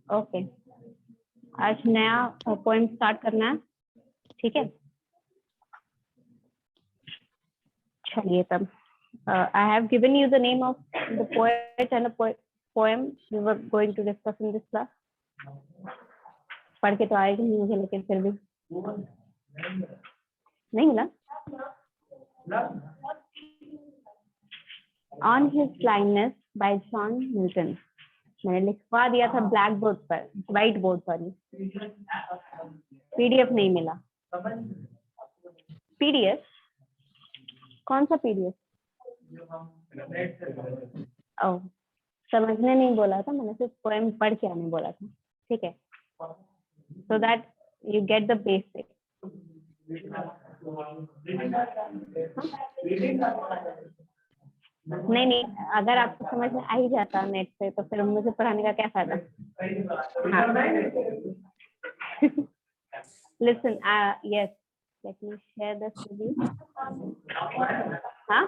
Okay, आज नया poem start करना है, ठीक है। चलिए तब, I have given you the name of the poet and the poem we were going to discuss in this class. पढ़ के तो आएगी नहीं मुझे, लेकिन फिर भी नहीं मिला। On his blindness by John Milton. मैंने लिखवा दिया था ब्लैक बोर्ड पर, व्हाइट बोर्ड पर, पीडीएफ नहीं मिला। पीडीएफ कौन सा पीडीएफ? ओह, समझने नहीं बोला था मैंने, सिर्फ पोएम पढ़ के आने बोला था, ठीक है, so that you get the basic. नहीं नहीं, अगर आपको समझ में आ ही जाता नेट से तो फिर मुझे पढ़ाने का क्या फायदा। Listen, yes, let me share this with you. हाँ,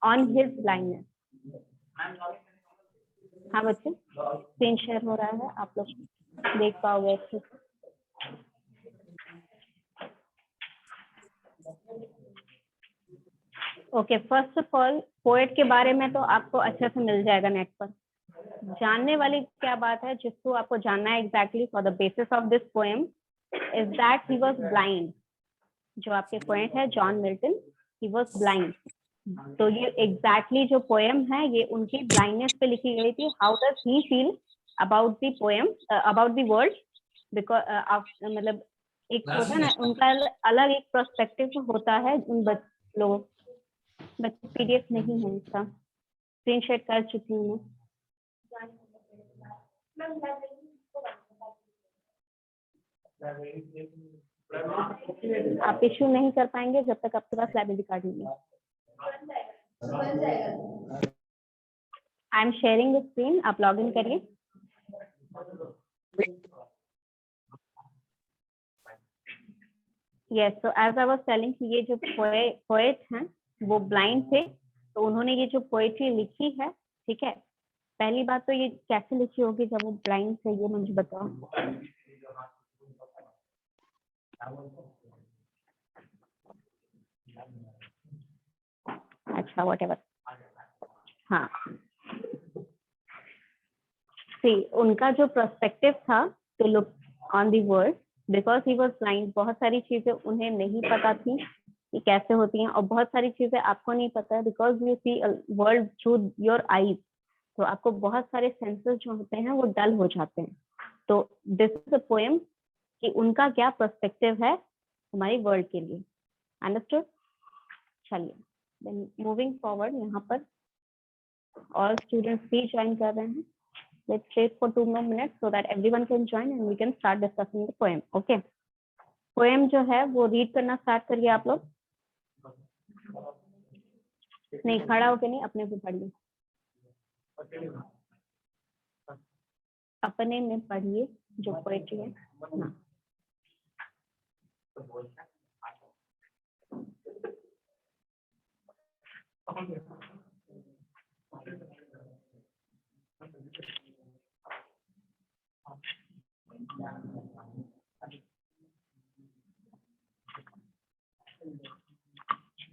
on his blindness. हाँ बच्चे, स्क्रीन शेयर हो रहा है, आप लोग देख पाओगे अच्छे से। Okay, first of all poet के बारे में तो आपको अच्छे से मिल जाएगा नेट पर। जानने वाली क्या बात है जिसको आपको जानना है exactly for the basis of this poem is that he was blind. जो आपके पोएट है John Milton, he was blind. तो ये एग्जैक्टली जो पोएम है ये उनकी ब्लाइंडनेस पे लिखी गई थी। How does he feel about the poem, about the world, because मतलब एक होता है ना उनका अलग एक पर्सपेक्टिव होता है उन लोगों। बच्चे पीडीएफ नहीं है इसका, स्क्रीन शेयर कर चुकी हूँ मैं। आप इश्यू नहीं कर पाएंगे जब तक आपके पास लाइब्रेरी कार्ड नहीं है। I am sharing the screen, आप लॉग इन करिए। Yes, so as I was telling कि ये जो पोएट हैं वो ब्लाइंड थे, तो उन्होंने ये जो पोएट्री लिखी है, ठीक है। पहली बात तो ये कैसे लिखी होगी जब वो ब्लाइंड थे, ये मुझे बताओ। अच्छा, व्हाटएवर, हाँ। सी, उनका जो पर्सपेक्टिव था to look on the world, because he was blind, बहुत सारी चीजें उन्हें नहीं पता थी कि कैसे होती हैं, और बहुत सारी चीजें आपको नहीं पता है because you see world through your eyes. तो आपको बहुत सारे सेंसेस जो होते हैं वो डल हो जाते हैं। तो दिस इज अ पोएम कि उनका क्या पर्सपेक्टिव है हमारी वर्ल्ड के लिए। अंडरस्टूड? चलिए, देन मूविंग फॉरवर्ड, यहाँ पर और स्टूडेंट्स भी ज्वाइन कर रहे हैं। Let's wait for 2 more minutes so that everyone can join and we can start discussing the poem. Okay? Poem जो है वो रीड करना स्टार्ट करिए आप लोग। नहीं, खड़ा होके नहीं, अपने पे पढ़िए, अपने में पढ़िए जो पोएट्री है।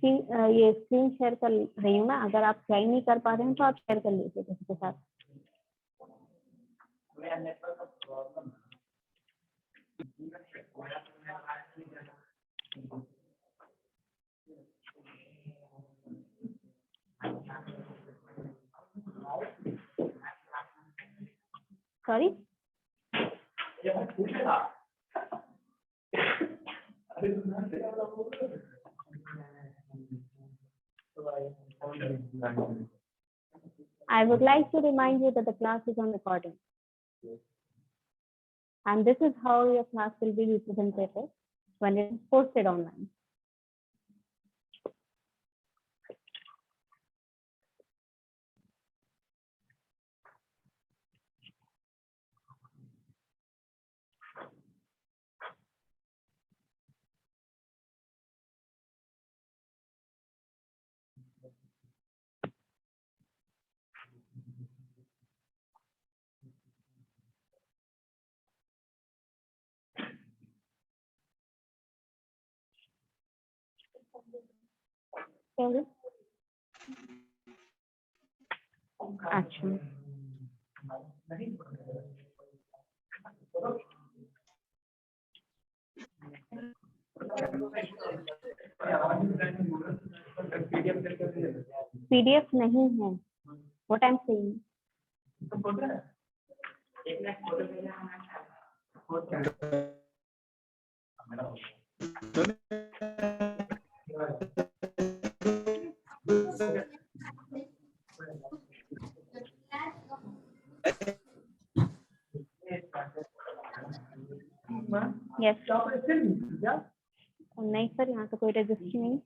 हाँ, ये स्क्रीन शेयर कर रही हूँ मैं, अगर आप ज्वाइन नहीं कर पा रहे हैं तो आप शेयर कर लीजिए किसी के साथ। Sorry, I would like to remind you that the class is on recording. And this is how your class will be represented when it is posted online. क्या हुआ? अच्छा, पीडीएफ नहीं है, what I am saying. Yes, नहीं sir, यहाँ तो कोई registry नहीं।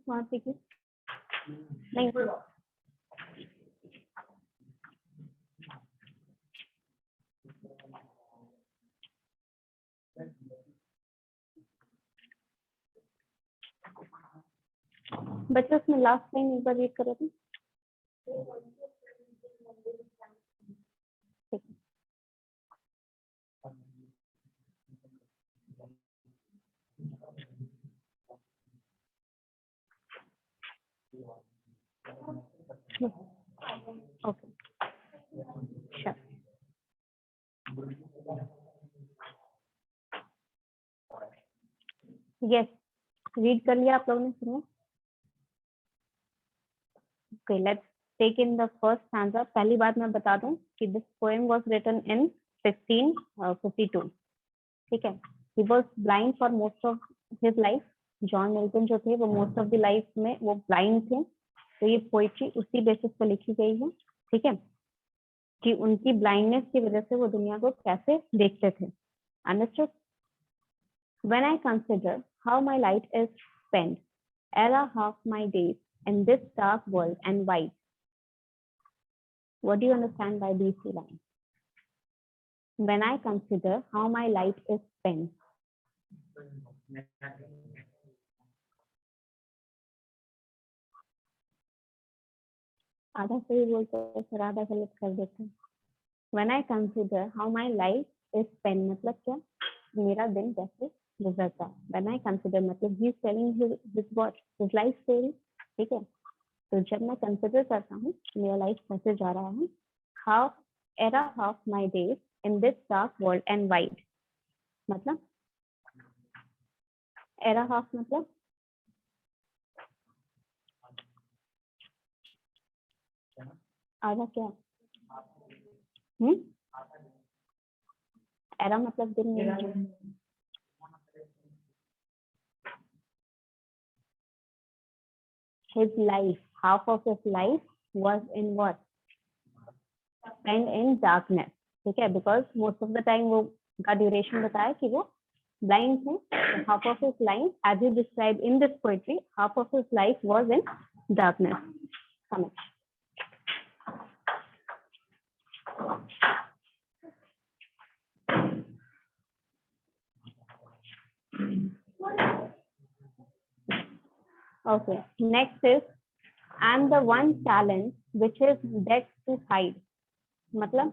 वहाँ पे क्यों नहीं? बच्चों उसमें लास्ट टाइम एक बार रीड करो थे। Okay, sure. यस, रीड कर लिया आप लोगों ने, सुनो। Okay, let's take in the first stanza. पहली बात मैं बता दूं कि this poem was written in 1552। ठीक है, he was blind for most of his life. John Milton जो थे वो मोस्ट ऑफ द लाइफ में वो ब्लाइंड थे, तो ये पोइट्री उसी बेसिस पर लिखी गई है। ठीक है, कि उनकी ब्लाइंडनेस की वजह से वो दुनिया को कैसे देखते थे। Understood? When I consider how my light is spent, era half my days in this dark world and white. What do you understand by these two lines? When I consider how my light is spent. आधा सही बोलते हैं फिर आधा गलत कर देते हैं। When I consider how my life is spent मतलब क्या? मेरा दिन कैसे गुजरता है। When I consider मतलब he is telling his what? His life story। ठीक है, तो जब मैं कंसिडर करता हूँ मेरा लाइफ कैसे जा रहा है, how era half my days in this dark world and wide. मतलब एरा हाफ मतलब आधा क्या? एरा मतलब दिन में। His life, half of his life was in what? Spent in darkness। ठीक है, because most of the time वो का ड्यूरेशन बताया कि वो blind थे। So half of his life, as he described in this poetry, half of his life was in darkness। समझ? Okay, next is and the one talent which is dead to hide। मतलब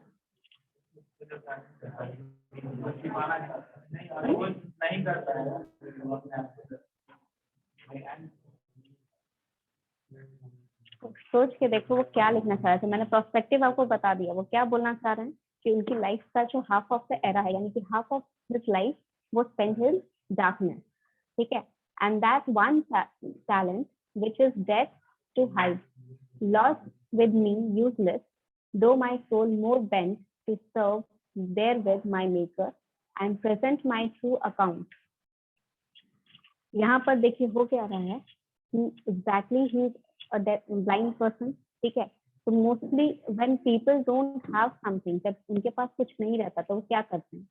सोच के देखो वो क्या लिखना चाह रहे थे। मैंने प्रोस्पेक्टिव आपको बता दिया, वो क्या बोलना चाह रहे हैं कि उनकी लाइफ का जो हाफ ऑफ द एरा है, यानी कि हाफ ऑफ दिस लाइफ वो स्पेंड इन डार्कनेस। ठीक है, and that one talent which is dead to hide, lost with me useless, though my soul more bent to serve there with my maker and present my true account. यहाँ पर देखिए हो क्या रहा है, exactly he is a blind person। ठीक है, तो mostly when people don't have something, जब उनके पास कुछ नहीं रहता तो वो क्या करते हैं?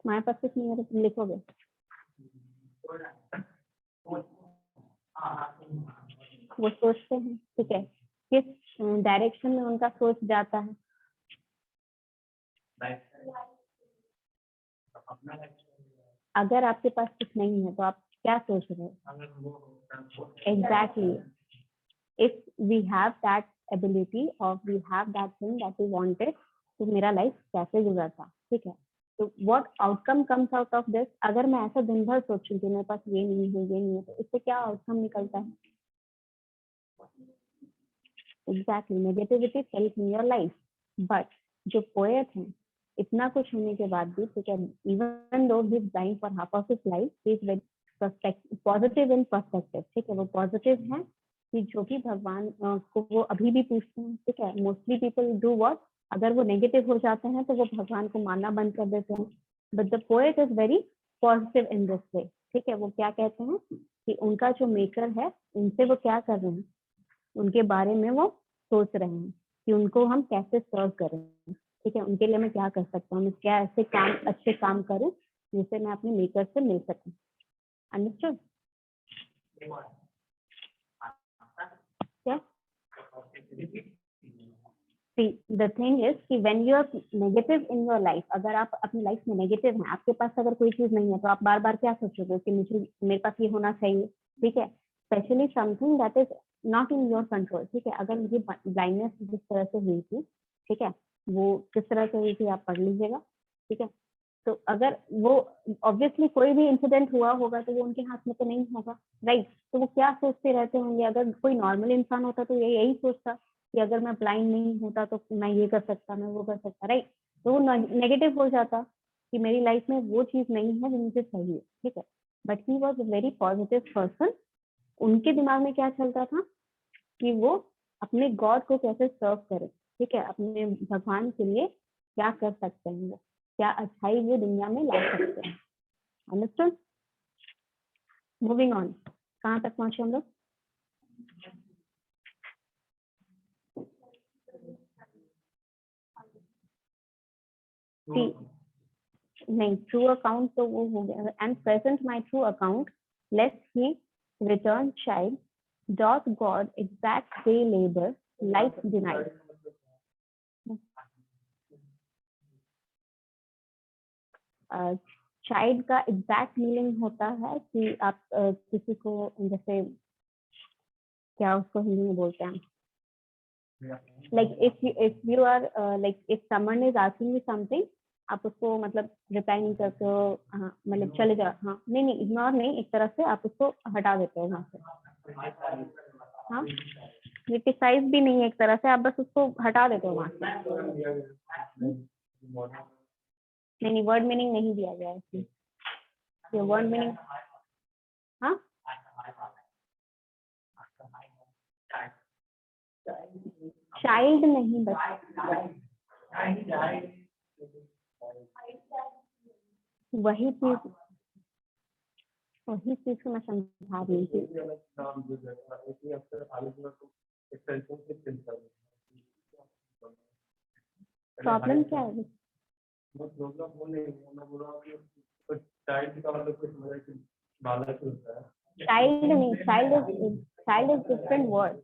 हमारे पास कुछ नहीं है तो तुम लिखोगे। वो सोचते हैं। ठीक है, किस डायरेक्शन में उनका सोच जाता है? अगर आपके पास कुछ नहीं है तो आप क्या सोच रहे हो? Exactly, if we have that ability और we have that thing that we wanted, तो मेरा लाइफ कैसे गुजरता। ठीक है, तो what outcome comes out of this, अगर मैं ऐसा दिन भर सोचूं कि मेरे पास ये नहीं है ये नहीं है, तो इससे क्या आउटकम निकलता है? Exactly, negativity self in your life. But जो पोएट है, इतना कुछ होने के बाद भी, ठीक है, even though he is blind for half of his life, he is very positive in perspective, ठीक है, वो पॉजिटिव है कि जो भी भगवान को वो अभी भी पूछते हैं, ठीक है। मोस्टली पीपल डू व्हाट, अगर वो नेगेटिव हो जाते हैं तो वो भगवान को मानना बंद कर देते हैं, but the poet is very positive in this way, ठीक है। वो क्या कहते हैं कि उनका जो मेकर है, उनसे वो क्या कर रहे हैं, उनके बारे में वो सोच रहे हैं कि उनको हम कैसे सर्व करें, ठीक है, उनके लिए मैं क्या कर सकता हूँ, क्या ऐसे काम अच्छे काम करूँ जिससे मैं अपने मेकर से मिल सकूं। अंडरस्टूड? क्या? See, the thing is कि when you are negative in your life, अगर आप अपनी लाइफ में नेगेटिव हैं, आपके पास अगर कोई चीज नहीं है, तो आप बार बार क्या सोचोगे कि मुझे मेरे पास ये होना चाहिए, ठीक है। Specially something that is not in your control, ठीक है। अगर मुझे ब्लाइंडनेस जिस तरह से हुई थी, ठीक है, वो किस तरह से हुई थी आप पढ़ लीजिएगा, ठीक है। तो अगर वो ऑब्वियसली कोई भी इंसिडेंट हुआ होगा तो वो उनके हाथ में तो नहीं होगा, राइट। तो वो क्या सोचते रहते होंगे, अगर कोई नॉर्मल इंसान होता तो ये यही सोचता कि अगर मैं ब्लाइंड नहीं होता तो मैं ये कर सकता, मैं वो कर सकता, राइट। तो वो नेगेटिव हो जाता कि मेरी लाइफ में वो चीज नहीं है जो मुझे चाहिए, ठीक है। But he was a very positive person. उनके दिमाग में क्या चलता था कि वो अपने गॉड को कैसे सर्व करे, ठीक है, अपने भगवान के लिए क्या कर सकते हैं, वो क्या अच्छाई वो दुनिया में ला सकते हैं। अंडरस्टूड? मूविंग ऑन, कहाँ तक पहुंचे हम लोग? नहीं, ट्रू अकाउंट तो वो हो गया। And present my true account late he return chide doth God exact day labour life denied. Child का एग्जैक्ट मीनिंग होता है कि आप किसी को, जैसे क्या उसको हिंदी में बोलते हैं, like if you are like if someone is asking you something, आप उसको मतलब रिप्लाई नहीं करते हो, हाँ मतलब चले जाओ, हाँ नहीं नहीं इग्नोर नहीं, एक तरह से आप उसको हटा देते हो वहां से, हाँ क्रिटिसाइज भी नहीं है, एक तरह से आप बस उसको हटा देते हो वहां से। नहीं, वर्ड मीनिंग नहीं दिया गया है, ये वर्ड मीनिंग, हाँ चाइल्ड नहीं, बस वही चीज को मैं समझा रही थी। प्रॉब्लम क्या है? चाइल्ड नहीं, चाइल्ड इज डिफरेंट वर्ड।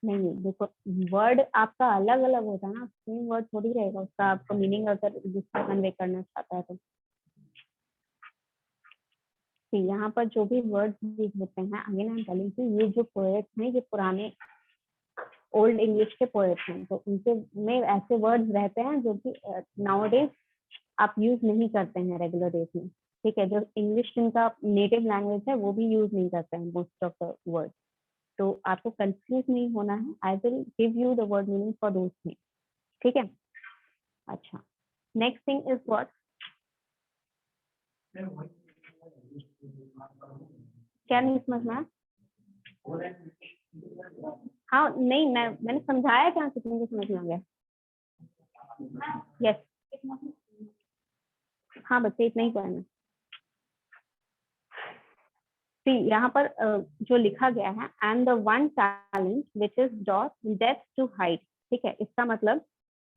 नहीं देखो, वर्ड आपका अलग अलग होता है ना, सेम वर्ड थोड़ी रहेगा उसका, आपको मीनिंग अगर दूसरा कन्वे करना चाहता है तो। यहाँ पर जो भी वर्ड यूज होते हैं, again I am telling you, ये जो पोएट्स हैं ये पुराने ओल्ड इंग्लिश के पोएट्स हैं, तो उनके में ऐसे वर्ड्स रहते हैं जो कि नाउअडेज आप यूज नहीं करते हैं रेगुलर डेज में, ठीक है। जो इंग्लिश जिनका नेटिव लैंग्वेज है वो भी यूज नहीं करते हैं मोस्ट ऑफ द वर्ड, तो आपको कंफ्यूज नहीं होना है। I will give you the word meaning for those things, ठीक है। अच्छा, नेक्स्ट थिंग इज व्हाट, क्या नहीं समझ में? हाँ नहीं, मैंने समझाया क्या कितने को समझ में आ गया? यस, हाँ बच्चे इतना ही पढ़ना। यहाँ पर जो लिखा गया है, and the one talent which is doth डेप्थ टू हाइट, ठीक है, इसका मतलब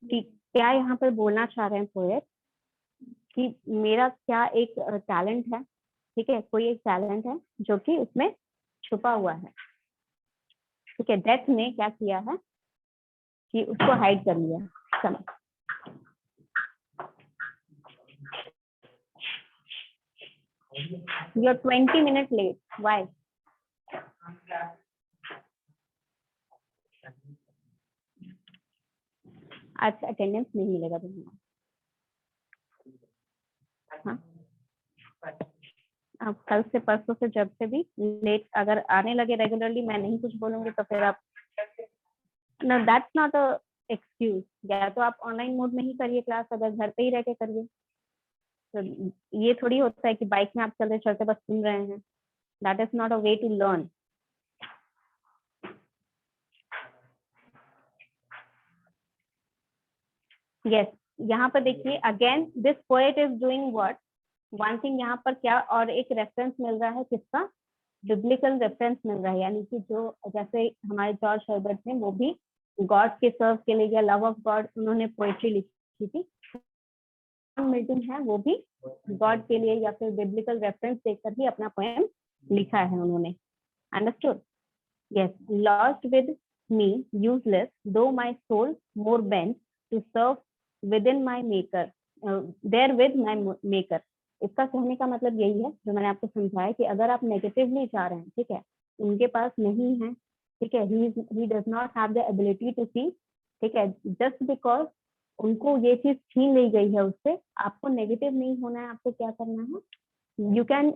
कि क्या यहाँ पर बोलना चाह रहे हैं पोएट कि मेरा क्या एक टैलेंट है, ठीक है, कोई एक टैलेंट है जो कि उसमें छुपा हुआ है, ठीक है। डेथ ने क्या किया है कि उसको हाइड कर लिया। चलो, you are 20 minutes late, why? आज अटेंडेंस नहीं मिलेगा तुम्हें। हाँ, अब कल से परसों से जब से भी लेट अगर आने लगे रेगुलरली, मैं नहीं कुछ बोलूंगी तो फिर आप, no that's not a excuse. या तो आप ऑनलाइन मोड में ही करिए क्लास, अगर घर पे ही रह के करिए। तो ये थोड़ी होता है कि बाइक में आप चलते चलते बस सुन रहे हैं। That is not a way to learn. Yes, यहाँ पर देखिए again this poet is doing what, one thing. यहाँ पर क्या और एक रेफरेंस मिल रहा है, किसका? बिब्लिकल रेफरेंस मिल रहा है, यानी कि जो जैसे हमारे जॉर्ज हर्बर्ट ने वो भी गॉड के सर्व के लिए या लव ऑफ गॉड उन्होंने पोएट्री लिखी थी। मिल्टन है वो भी गॉड के लिए या फिर बिब्लिकल रेफरेंस देकर ही अपना पोएम लिखा है उन्होंने। Understood? Yes, lost with me useless though my soul more bent to serve with in my maker there with my maker. इसका कहने का मतलब यही है जो मैंने आपको समझाया कि अगर आप नेगेटिवली जा रहे हैं, ठीक है, उनके पास नहीं है, ठीक है, he does not have the ability to see, ठीक है, जस्ट बिकॉज उनको ये चीज छीन ली गई है उससे, आपको नेगेटिव नहीं होना है। आपको क्या करना है? You can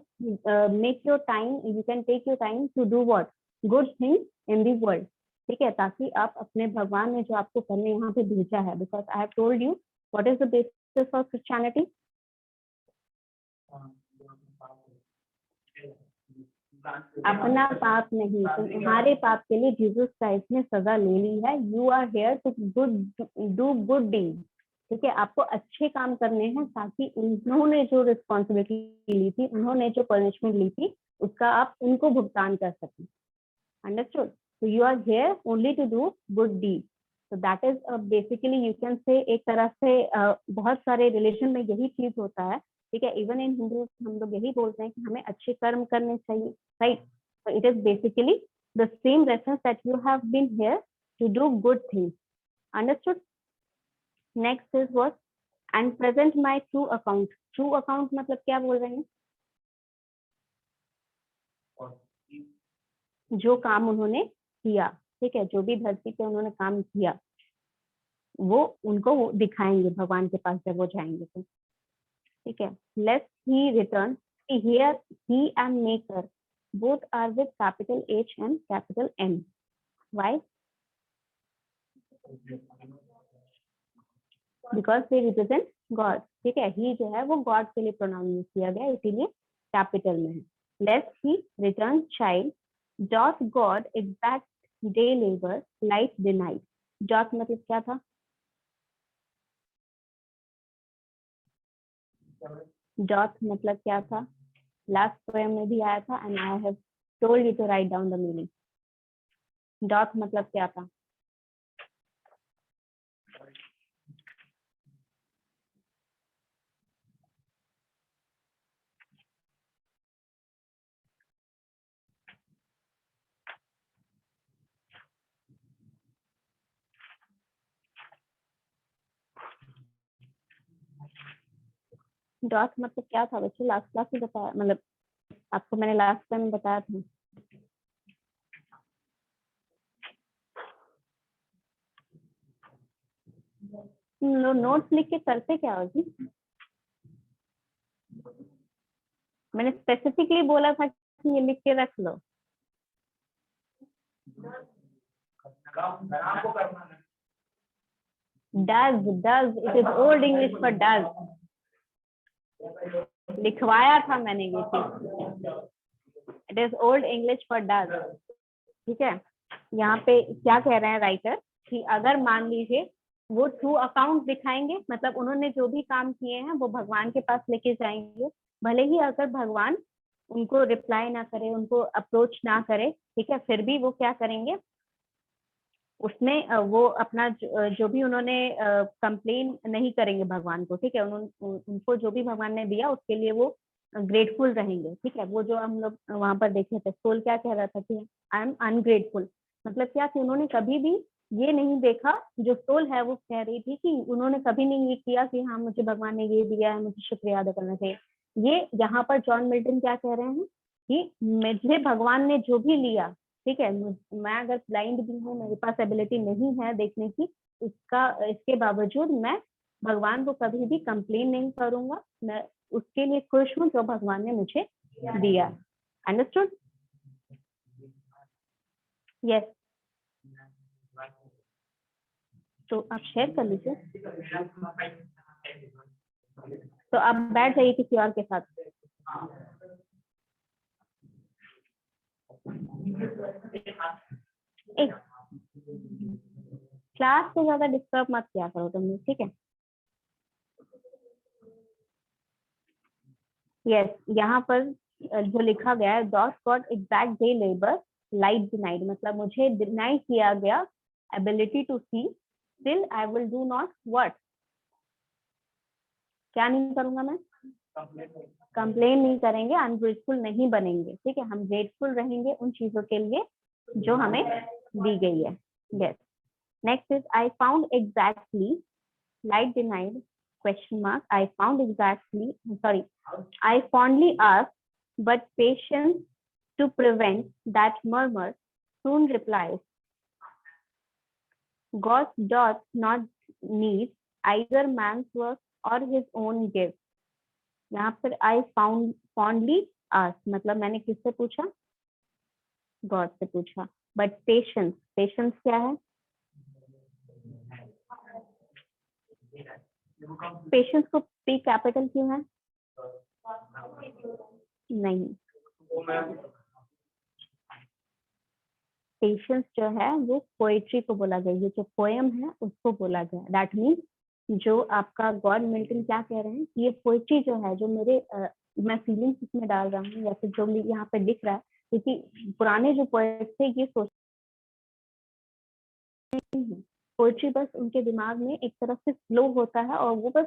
make your time, you can take your time to do what good things in the world, ठीक है, ताकि आप अपने भगवान ने जो आपको करने यहाँ पे भेजा है, because I have told you what is the basis of Christianity. अपना पाप नहीं, तुम्हारे पाप के लिए जीसस क्राइस्ट ने सजा ले ली है। You are here to do good deed, ठीक है, आपको अच्छे काम करने हैं ताकि उन्होंने जो रिस्पॉन्सिबिलिटी ली थी, उन्होंने जो पनिशमेंट ली थी, उसका आप उनको भुगतान कर सकें। Understood? So you are here only to do good deed. So that is basically you can say एक तरह से बहुत सारे रिलीजन में यही चीज होता है, ठीक है। इवन इन हिंदू हम लोग यही बोलते हैं कि हमें अच्छे कर्म करने चाहिए, right? So it is basically the same reference that you have been here to do good things. Understood? Next is what? And present my true account. True account मतलब क्या बोल रहे हैं? जो काम उन्होंने किया, ठीक है, जो भी धरती पे उन्होंने काम किया वो उनको वो दिखाएंगे भगवान के पास जब वो जाएंगे तो, ठीक है। Late he return, here he and maker both are with capital H and capital M. Why? Because they represent God, ठीक है। ही जो है वो गॉड के लिए प्रोनाउन यूज किया गया, इसीलिए कैपिटल में है। Late he return chide doth God exact day labour light denied. Doth मतलब क्या था? डॉट मतलब क्या था? लास्ट पोएम में भी आया था, and I have told you to write down the meaning. Doth मतलब क्या था? डॉट मतलब क्या था बच्चे? लास्ट क्लास में बताया, मतलब आपको मैंने लास्ट टाइम बताया था। नोट्स लिख के करते क्या हो जी? मैंने स्पेसिफिकली बोला था कि ये लिख के रख लो। Does it is old English for does. लिखवाया था मैंने ये चीज, it is old English for does, ठीक है। यहाँ पे क्या कह रहे हैं राइटर कि अगर मान लीजिए वो ट्रू अकाउंट दिखाएंगे, मतलब उन्होंने जो भी काम किए हैं वो भगवान के पास लेके जाएंगे, भले ही अगर भगवान उनको रिप्लाई ना करे, उनको अप्रोच ना करे, ठीक है, फिर भी वो क्या करेंगे, उसमें वो अपना जो भी उन्होंने कंप्लेन नहीं करेंगे भगवान को, ठीक है। उनको जो भी भगवान ने दिया उसके लिए वो ग्रेटफुल रहेंगे, ठीक है। वो जो हम लोग वहां पर देखे थे, सोल क्या कह रहा था कि आई एम अनग्रेटफुल, मतलब क्या कि उन्होंने कभी भी ये नहीं देखा, जो सोल है वो कह रही थी कि उन्होंने कभी नहीं ये किया कि हाँ मुझे भगवान ने ये दिया है, मुझे शुक्रिया अदा करना चाहिए। ये यहाँ पर जॉन मिल्टन क्या कह रहे हैं कि मुझे भगवान ने जो भी लिया, ठीक है, मैं अगर ब्लाइंड भी हूँ, मेरे पास एबिलिटी नहीं है देखने की, इसके बावजूद मैं भगवान को कभी भी कंप्लेन नहीं करूंगा, मैं उसके लिए खुश हूँ जो भगवान ने मुझे दिया। अंडरस्टूड? यस, तो आप शेयर कर लीजिए। तो आप बैठ जाइए किसी और के साथ। एक क्लास को ज्यादा डिस्टर्ब मत किया करो तुम लोग, ठीक है? यस, यहाँ पर जो लिखा गया है, doth God exact day labour light denied, मतलब मुझे डिनाई किया गया ability to see, still I will do not what, क्या नहीं करूंगा मैं? कंप्लेन नहीं करेंगे, अनग्रेटफुल नहीं बनेंगे, ठीक है? हम ग्रेटफुल रहेंगे उन चीजों के लिए जो हमें दी गई है। Yes, next is I found exactly light denied question mark, I found exactly, sorry, I fondly asked, but patience to prevent that murmur soon replies, God doth not need either man's work or his own gift. यहाँ पर I found fondly asked मतलब मैंने किससे पूछा? God से पूछा। but patience, patience क्या है? पेशेंस को पी कैपिटल क्यों है? नहीं, पेशेंस जो है वो पोएट्री को बोला गया, ये जो पोएम है उसको बोला गया। दैट मीन्स जो आपका गॉड मिल्टन क्या कह रहे हैं, ये पोएट्री जो है, जो मेरे मैं फीलिंग्स इसमें डाल रहा हूँ या फिर जो यहाँ पे दिख रहा है, क्योंकि पुराने जो पोएट थे ये सोचते हैं पोएट्री बस उनके दिमाग में एक तरफ से फ्लो होता है और वो बस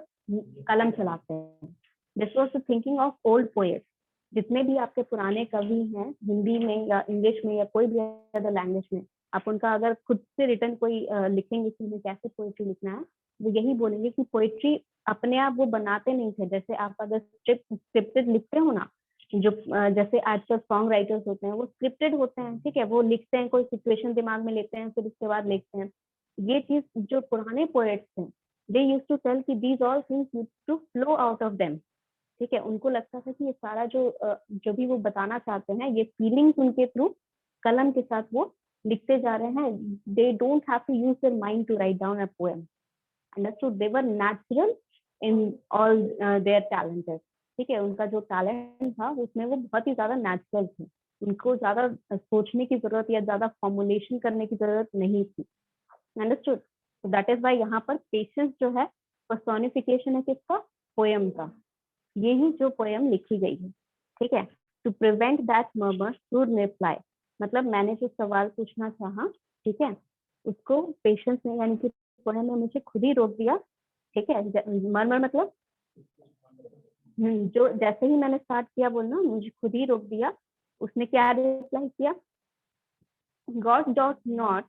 कलम चलाते हैं। This was the thinking of old poets. जितने भी आपके पुराने कवि हैं हिंदी में या इंग्लिश में या कोई भी अदर लैंग्वेज में, आप उनका अगर खुद से रिटर्न कोई लिखेंगे कि हमें कैसे पोएट्री लिखना है, वो यही बोलेंगे कि पोएट्री अपने आप वो बनाते नहीं थे। जैसे आप अगर स्क्रिप्टेड लिखते हो ना, जो जैसे आजकल सॉन्ग राइटर्स होते हैं वो स्क्रिप्टेड होते हैं, ठीक है? वो लिखते हैं, कोई सिचुएशन दिमाग में लेते हैं, फिर उसके बाद लिखते हैं। ये चीज जो पुराने पोएट्स थे, दे यूज्ड टू टेल कि these all things used to flow out of them, ठीक है? उनको लगता था कि ये सारा जो भी वो बताना चाहते हैं, ये फीलिंग्स उनके थ्रू कलम के साथ वो लिखते जा रहे हैं। They don't have to use their mind to write down a poem. Understood? They were natural in all their talented, ठीक है? उनका जो टैलेंट था उसमें वो बहुत ही ज्यादा नेचुरल थे, उनको ज्यादा सोचने की जरूरत या ज्यादा फॉर्मुलेशन करने की जरूरत नहीं थी। अंडरस्टूड? दैट इज वाई यहाँ पर पेशेंस जो है पर्सोनिफिकेशन है किसका? पोएम का। यही जो पोएम लिखी गई है, ठीक है? To prevent that murmur should reply, मतलब मैंने जो सवाल पूछना चाहा, ठीक है, उसको पेशेंस ने यानी कि पोएम ने मुझे खुद ही रोक दिया, ठीक है? मर्मर मतलब जो जैसे ही मैंने स्टार्ट किया बोलना, मुझे खुद ही रोक दिया। उसने क्या रिप्लाई किया? God doth not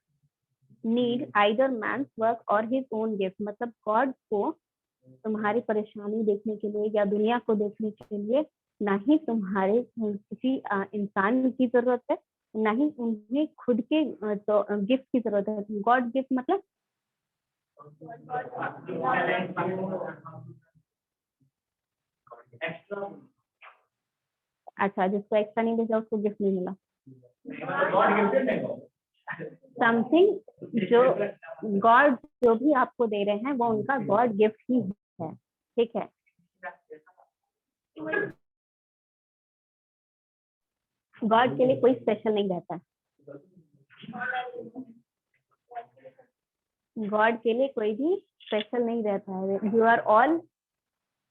need either man's work or his own gift, मतलब गॉड को तुम्हारी परेशानी देखने के लिए या दुनिया को देखने के लिए ना ही तुम्हारे किसी इंसान की जरूरत है, ना ही उन्हें खुद के गिफ्ट की जरूरत है। गॉड गिफ्ट मतलब अच्छा, जिसको एक्स्ट्रा नहीं भेजा उसको गिफ्ट नहीं मिला। समथिंग जो गॉड जो भी आपको दे रहे हैं वो उनका गॉड गिफ्ट ही है, ठीक है? गॉड के लिए कोई स्पेशल नहीं रहता, गॉड के लिए कोई भी स्पेशल नहीं रहता है। You are all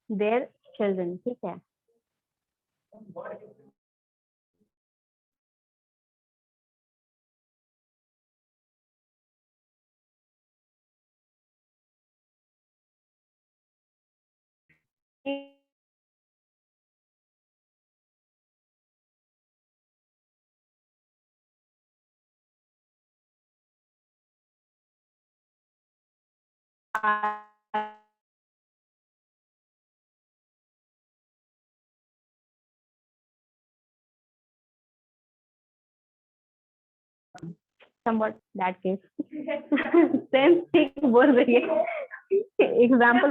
their children, ठीक है? somewhat that case. Same thing बोल रही है, एग्जाम्पल।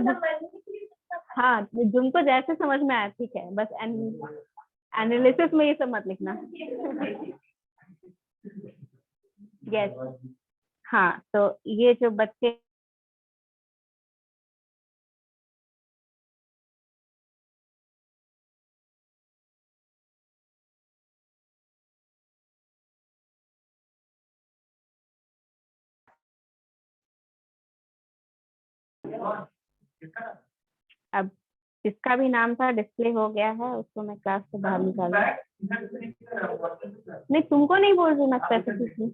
हाँ, तुमको जैसे समझ में आया ठीक है, बस एनालिसिस में ये सब मत लिखना। यस, हाँ, तो ये जो बच्चे अब जिसका भी नाम था डिस्प्ले हो गया है, उसको मैं क्लास से बाहर निकाल दूँ। नहीं, तुमको नहीं बोल रही मैं स्पेसिफिकली।